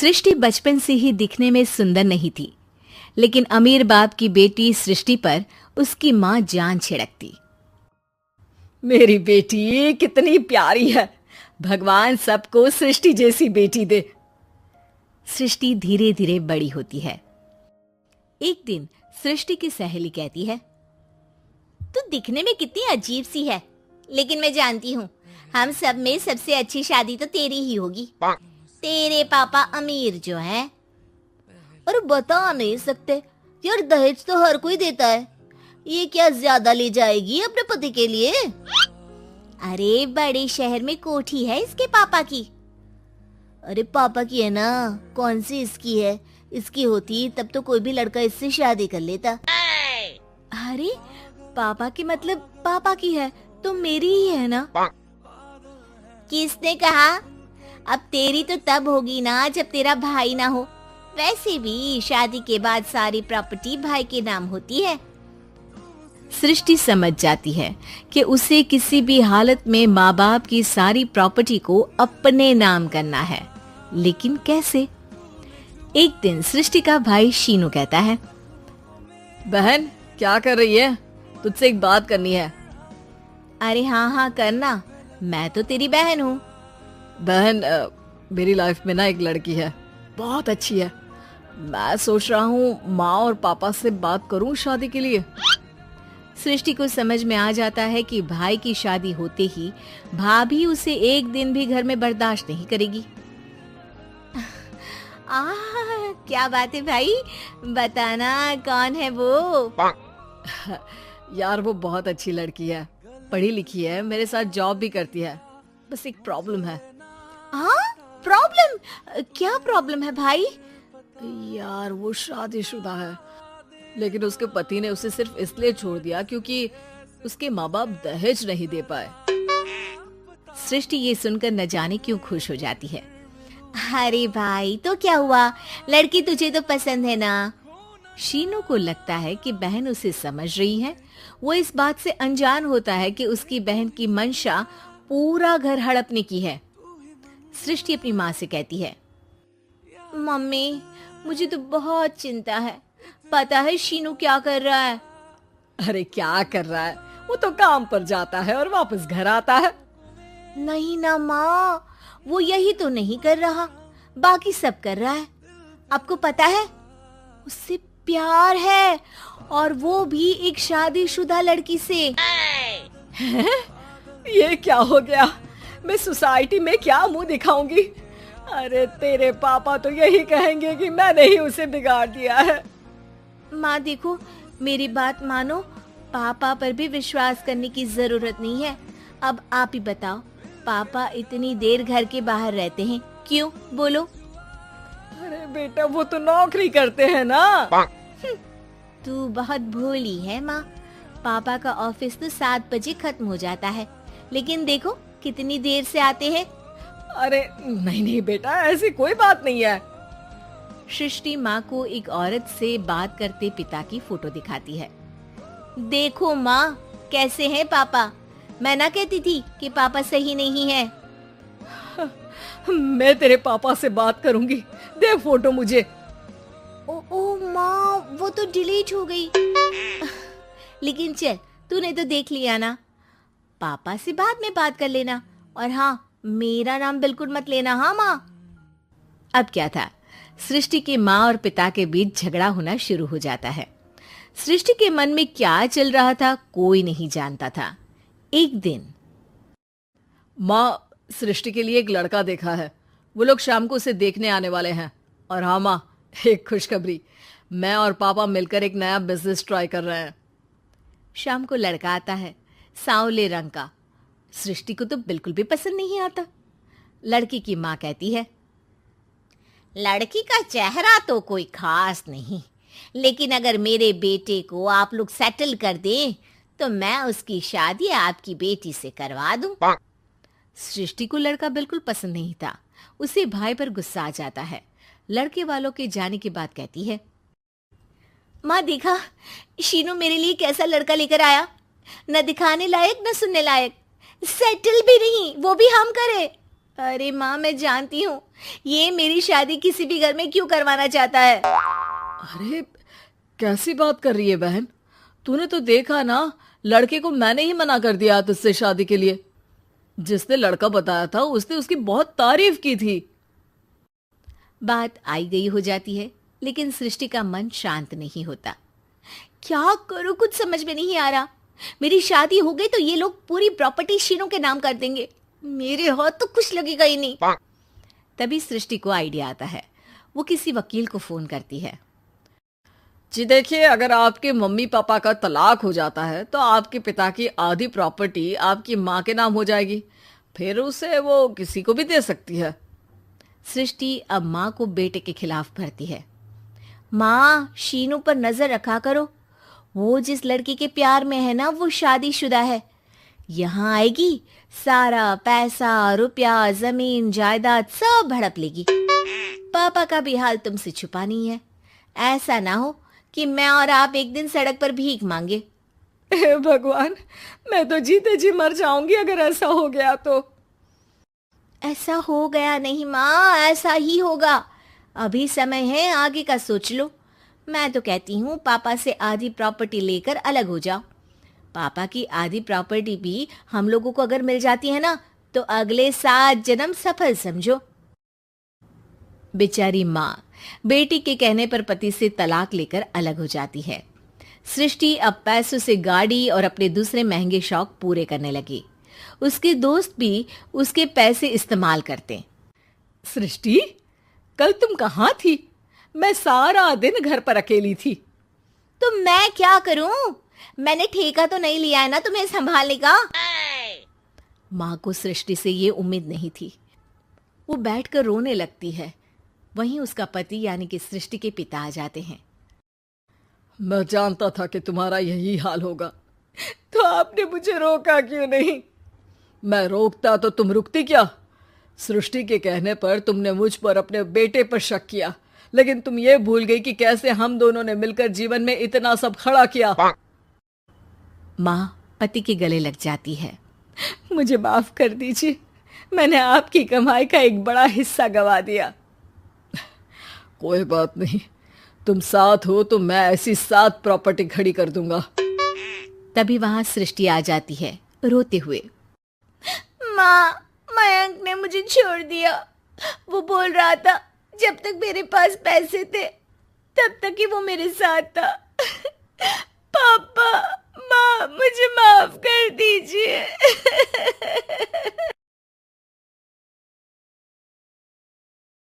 सृष्टि बचपन से ही दिखने में सुंदर नहीं थी, लेकिन अमीर बाप की बेटी सृष्टि पर उसकी माँ जान छिड़कती। मेरी बेटी कितनी प्यारी है, भगवान सबको सृष्टि जैसी बेटी दे। सृष्टि धीरे धीरे बड़ी होती है। एक दिन सृष्टि की सहेली कहती है, तू दिखने में कितनी अजीब सी है, लेकिन मैं जानती हूँ हम सब में सबसे अच्छी शादी तो तेरी ही होगी। तेरे पापा अमीर जो हैं। और बता नहीं सकते यार, दहेज तो हर कोई देता है, ये क्या ज्यादा ले जाएगी अपने पति के लिए? अरे बड़े शहर में कोठी है इसके पापा की। अरे पापा की है ना, कौन सी इसकी है? इसकी होती तब तो कोई भी लड़का इससे शादी कर लेता। अरे पापा की मतलब पापा की है तो मेरी ही है ना? किसने कहा? अब तेरी तो तब होगी ना जब तेरा भाई ना हो। वैसे भी शादी के बाद सारी प्रॉपर्टी भाई के नाम होती है। सृष्टि समझ जाती है कि उसे किसी भी हालत में माँ बाप की सारी प्रॉपर्टी को अपने नाम करना है, लेकिन कैसे? एक दिन सृष्टि का भाई शीनू कहता है, बहन क्या कर रही है? तुझसे एक बात करनी है। अरे हाँ करना, मैं तो तेरी बहन हूँ। बहन मेरी लाइफ में ना एक लड़की है, बहुत अच्छी है। मैं सोच रहा हूँ माँ और पापा से बात करूँ शादी के लिए। सृष्टि को समझ में आ जाता है कि भाई की शादी होते ही भाभी उसे एक दिन भी घर में बर्दाश्त नहीं करेगी। क्या बात है भाई, बताना कौन है वो? यार वो बहुत अच्छी लड़की है, पढ़ी लिखी है, मेरे साथ जॉब भी करती है। बस एक प्रॉब्लम है। हाँ प्रॉब्लम? क्या प्रॉब्लम है भाई? यार वो शादीशुदा है, लेकिन उसके पति ने उसे सिर्फ इसलिए छोड़ दिया क्योंकि उसके माँ बाप दहेज नहीं दे पाए। सृष्टि ये सुनकर न जाने क्यों खुश हो जाती है। अरे भाई तो क्या हुआ, लड़की तुझे तो पसंद है ना? शीनू को लगता है कि बहन उसे समझ रही है। वो इस बात से अनजान होता है कि उसकी बहन की मंशा पूरा घर हड़पने की है। सृष्टि अपनी माँ से कहती है, मम्मी मुझे तो बहुत चिंता है। पता है शीनू क्या कर रहा है? अरे क्या कर रहा है? वो तो काम पर जाता है और वापस घर आता है। नहीं ना माँ, वो यही तो नहीं कर रहा, बाकी सब कर रहा है। आपको पता है उससे प्यार है, और वो भी एक शादीशुदा लड़की से। ये क्या हो गया? मैं सोसाइटी में क्या मुंह दिखाऊंगी? अरे तेरे पापा तो यही कहेंगे कि मैंने ही उसे बिगाड़ दिया है। माँ देखो, मेरी बात मानो, पापा पर भी विश्वास करने की जरूरत नहीं है। अब आप ही बताओ, पापा इतनी देर घर के बाहर रहते हैं क्यों? बोलो। अरे बेटा वो तो नौकरी करते हैं ना। तू बहुत भोली है माँ। पापा का ऑफिस तो 7 बजे खत्म हो जाता है, लेकिन देखो कितनी देर से आते हैं। अरे नहीं बेटा, ऐसी कोई बात नहीं है। सृष्टि माँ को एक औरत से बात करते पिता की फोटो दिखाती है। देखो माँ कैसे हैं पापा, मैं ना कहती थी कि पापा सही नहीं है। मैं तेरे पापा से बात करूंगी, दे फोटो मुझे। ओ माँ, वो तो डिलीट हो गई। लेकिन चल, तूने तो देख लिया ना। पापा से बाद में बात कर लेना, और हाँ मेरा नाम बिल्कुल मत लेना। हाँ माँ। अब क्या था, सृष्टि के माँ और पिता के बीच झगड़ा होना शुरू हो जाता है। सृष्टि के मन में क्या चल रहा था कोई नहीं जानता था। एक दिन, माँ सृष्टि के लिए एक लड़का देखा है, वो लोग शाम को उसे देखने आने वाले हैं। और हाँ माँ, एक खुशखबरी, मैं और पापा मिलकर एक नया बिजनेस ट्राई कर रहे हैं। शाम को लड़का आता है, सांवले रंग का। सृष्टि को तो बिल्कुल भी पसंद नहीं आता। लड़की की माँ कहती है, लड़की का चेहरा तो कोई खास नहीं, लेकिन अगर मेरे बेटे को आप लोग सेटल कर दें तो मैं उसकी शादी आपकी बेटी से करवा दूं। सृष्टि को लड़का बिल्कुल पसंद नहीं था। उसे भाई पर गुस्सा आ जाता है। लड़के वालों के जाने के बाद कहती है, माँ देखा शीनू मेरे लिए कैसा लड़का लेकर आया, न दिखाने लायक न सुनने लायक, सेटल भी नहीं, वो भी हम करे। अरे माँ, मैं जानती हूँ ये मेरी शादी किसी भी घर में क्यों करवाना चाहता है। अरे कैसी बात कर रही है बहन? तूने तो देखा ना, लड़के को मैंने ही मना कर दिया तुझसे शादी के लिए। जिसने लड़का बताया था उसने उसकी बहुत तारीफ की थी। बात आई गई हो जाती है, लेकिन सृष्टि का मन शांत नहीं होता। क्या करूँ, कुछ समझ में नहीं आ रहा। मेरी शादी हो गई तो ये लोग पूरी प्रॉपर्टी शीनू के नाम कर देंगे। मेरे हाथ तो कुछ लगेगा ही नहीं। तभी सृष्टि को आइडिया आता है। वो किसी वकील को फोन करती है। जी देखिए, अगर आपके मम्मी पापा का तलाक हो जाता है तो आपके पिता की आधी प्रॉपर्टी आपकी माँ के नाम हो जाएगी। फिर उसे वो किसी को भी दे सकती है। सृष्टि अब माँ को बेटे के खिलाफ भरती है। माँ, शीनू पर नजर रखा करो। वो जिस लड़की के प्यार में है ना, वो शादीशुदा है। यहाँ आएगी, सारा पैसा, रुपया, जमीन, जायदाद सब हड़प लेगी। पापा का भी हाल तुमसे छुपा नहीं है। ऐसा ना हो कि मैं और आप एक दिन सड़क पर भीख मांगे। हे भगवान, मैं तो जीते जी मर जाऊंगी अगर ऐसा हो गया तो। ऐसा हो गया नहीं माँ, ऐसा ही होगा। अभी समय है, आगे का सोच लो। मैं तो कहती हूँ पापा से आधी प्रॉपर्टी लेकर अलग हो जाओ। पापा की आधी प्रॉपर्टी भी हम लोगों को अगर मिल जाती है ना, तो अगले 7 जन्म सफल समझो। बेचारी माँ बेटी के कहने पर पति से तलाक लेकर अलग हो जाती है। सृष्टि अब पैसों से गाड़ी और अपने दूसरे महंगे शौक पूरे करने लगी। उसके दोस्त भी उसके पैसे इस्तेमाल करते। सृष्टि, कल तुम कहाँ थी? मैं सारा दिन घर पर अकेली थी। तो मैं क्या करूं? मैंने ठेका तो नहीं लिया है ना तुम्हें संभालने का। माँ को सृष्टि से ये उम्मीद नहीं थी। वो बैठकर रोने लगती है। वहीं उसका पति यानी कि सृष्टि के पिता आ जाते हैं। मैं जानता था कि तुम्हारा यही हाल होगा, तो आपने मुझे रोका क्यों नहीं? मैं रोकता तो तुम रुकती क्या? सृष्टि के कहने पर तुमने मुझ पर, अपने बेटे पर शक किया, लेकिन तुम ये भूल गई कि कैसे हम दोनों ने मिलकर जीवन में इतना सब खड़ा किया। माँ पति के गले लग जाती है। मुझे माफ कर दीजिए, मैंने आपकी कमाई का एक बड़ा हिस्सा गवा दिया। कोई बात नहीं, तुम साथ हो तो मैं ऐसी 7 प्रॉपर्टी खड़ी कर दूंगा। तभी वहां सृष्टि आ जाती है रोते हुए। माँ, मयंक ने मुझे छोड़ दिया। वो बोल रहा था जब तक मेरे पास पैसे थे तब तक ही वो मेरे साथ था। पापा, माँ, मुझे माफ कर दीजिए।